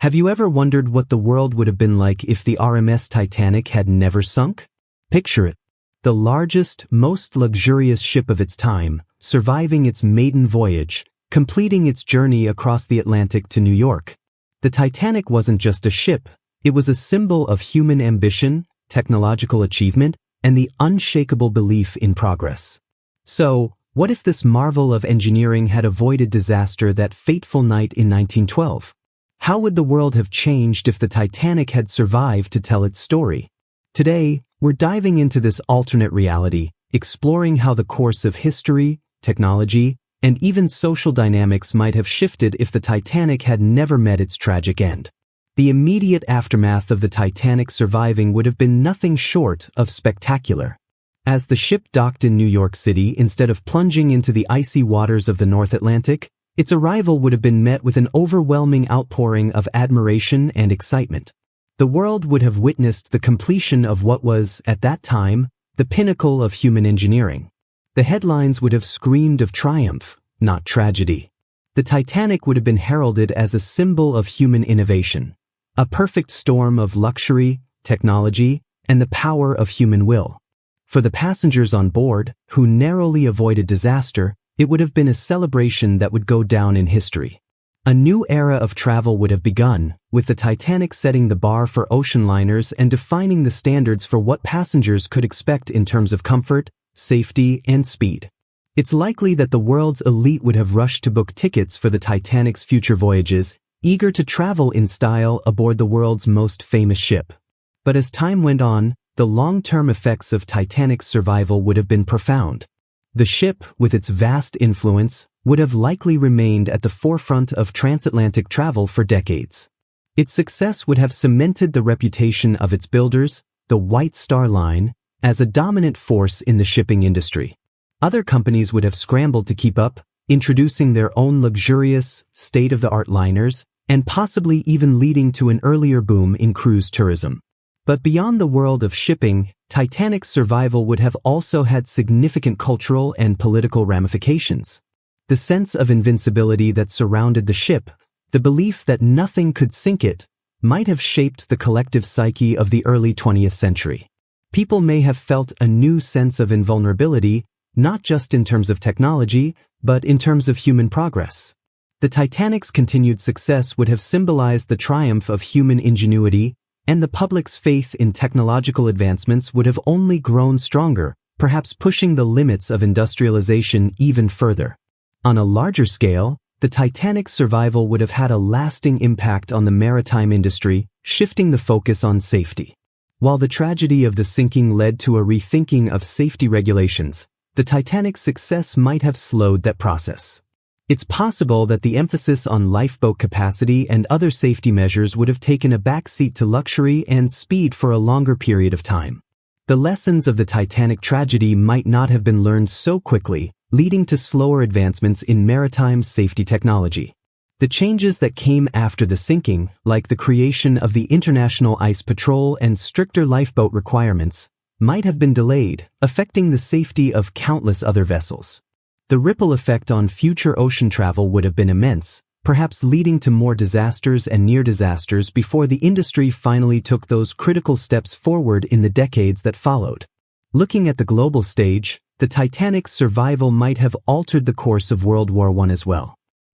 Have you ever wondered what the world would have been like if the RMS Titanic had never sunk? Picture it. The largest, most luxurious ship of its time, surviving its maiden voyage, completing its journey across the Atlantic to New York. The Titanic wasn't just a ship, it was a symbol of human ambition, technological achievement, and the unshakable belief in progress. So, what if this marvel of engineering had avoided disaster that fateful night in 1912? How would the world have changed if the Titanic had survived to tell its story? Today, we're diving into this alternate reality, exploring how the course of history, technology, and even social dynamics might have shifted if the Titanic had never met its tragic end. The immediate aftermath of the Titanic surviving would have been nothing short of spectacular. As the ship docked in New York City instead of plunging into the icy waters of the North Atlantic, its arrival would have been met with an overwhelming outpouring of admiration and excitement. The world would have witnessed the completion of what was, at that time, the pinnacle of human engineering. The headlines would have screamed of triumph, not tragedy. The Titanic would have been heralded as a symbol of human innovation, a perfect storm of luxury, technology, and the power of human will. For the passengers on board, who narrowly avoided disaster, it would have been a celebration that would go down in history. A new era of travel would have begun, with the Titanic setting the bar for ocean liners and defining the standards for what passengers could expect in terms of comfort, safety, and speed. It's likely that the world's elite would have rushed to book tickets for the Titanic's future voyages, eager to travel in style aboard the world's most famous ship. But as time went on, the long-term effects of Titanic's survival would have been profound. The ship, with its vast influence, would have likely remained at the forefront of transatlantic travel for decades. Its success would have cemented the reputation of its builders, the White Star Line, as a dominant force in the shipping industry. Other companies would have scrambled to keep up, introducing their own luxurious, state-of-the-art liners, and possibly even leading to an earlier boom in cruise tourism. But beyond the world of shipping, Titanic's survival would have also had significant cultural and political ramifications. The sense of invincibility that surrounded the ship, the belief that nothing could sink it, might have shaped the collective psyche of the early 20th century. People may have felt a new sense of invulnerability, not just in terms of technology, but in terms of human progress. The Titanic's continued success would have symbolized the triumph of human ingenuity, and the public's faith in technological advancements would have only grown stronger, perhaps pushing the limits of industrialization even further. On a larger scale, the Titanic's survival would have had a lasting impact on the maritime industry, shifting the focus on safety. While the tragedy of the sinking led to a rethinking of safety regulations, the Titanic's success might have slowed that process. It's possible that the emphasis on lifeboat capacity and other safety measures would have taken a backseat to luxury and speed for a longer period of time. The lessons of the Titanic tragedy might not have been learned so quickly, leading to slower advancements in maritime safety technology. The changes that came after the sinking, like the creation of the International Ice Patrol and stricter lifeboat requirements, might have been delayed, affecting the safety of countless other vessels. The ripple effect on future ocean travel would have been immense, perhaps leading to more disasters and near disasters before the industry finally took those critical steps forward in the decades that followed. Looking at the global stage, the Titanic's survival might have altered the course of World War I as well.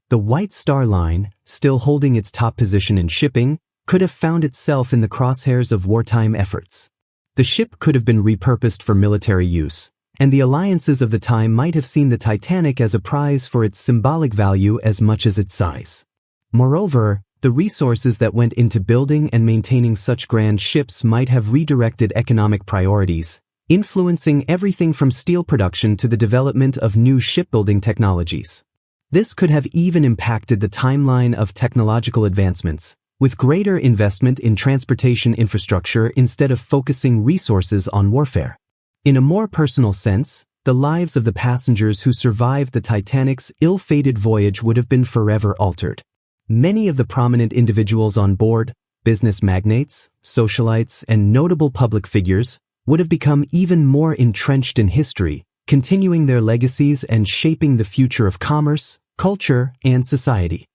The White Star Line, still holding its top position in shipping, could have found itself in the crosshairs of wartime efforts. The ship could have been repurposed for military use, and the alliances of the time might have seen the Titanic as a prize for its symbolic value as much as its size. Moreover, the resources that went into building and maintaining such grand ships might have redirected economic priorities, influencing everything from steel production to the development of new shipbuilding technologies. This could have even impacted the timeline of technological advancements, with greater investment in transportation infrastructure instead of focusing resources on warfare. In a more personal sense, the lives of the passengers who survived the Titanic's ill-fated voyage would have been forever altered. Many of the prominent individuals on board, business magnates, socialites, and notable public figures, would have become even more entrenched in history, continuing their legacies and shaping the future of commerce, culture, and society.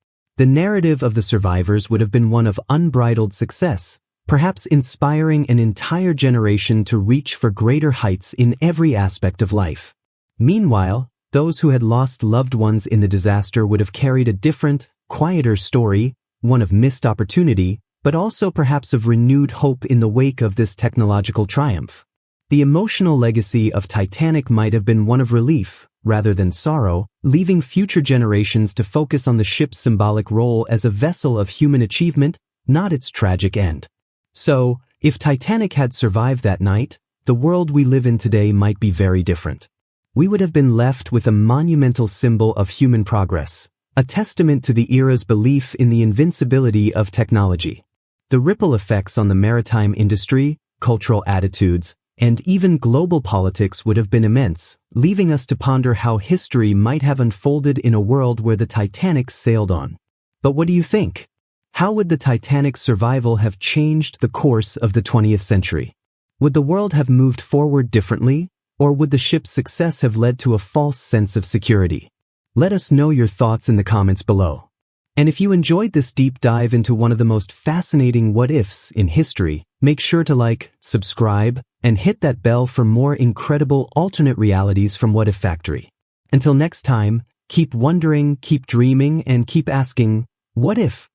The narrative of the survivors would have been one of unbridled success, perhaps inspiring an entire generation to reach for greater heights in every aspect of life. Meanwhile, those who had lost loved ones in the disaster would have carried a different, quieter story, one of missed opportunity, but also perhaps of renewed hope in the wake of this technological triumph. The emotional legacy of Titanic might have been one of relief, rather than sorrow, leaving future generations to focus on the ship's symbolic role as a vessel of human achievement, not its tragic end. So, if Titanic had survived that night, the world we live in today might be very different. We would have been left with a monumental symbol of human progress, a testament to the era's belief in the invincibility of technology. The ripple effects on the maritime industry, cultural attitudes, and even global politics would have been immense, leaving us to ponder how history might have unfolded in a world where the Titanic sailed on. But what do you think? How would the Titanic's survival have changed the course of the 20th century? Would the world have moved forward differently, or would the ship's success have led to a false sense of security? Let us know your thoughts in the comments below. And if you enjoyed this deep dive into one of the most fascinating what-ifs in history, make sure to like, subscribe, and hit that bell for more incredible alternate realities from What If Factory. Until next time, keep wondering, keep dreaming, and keep asking, what if?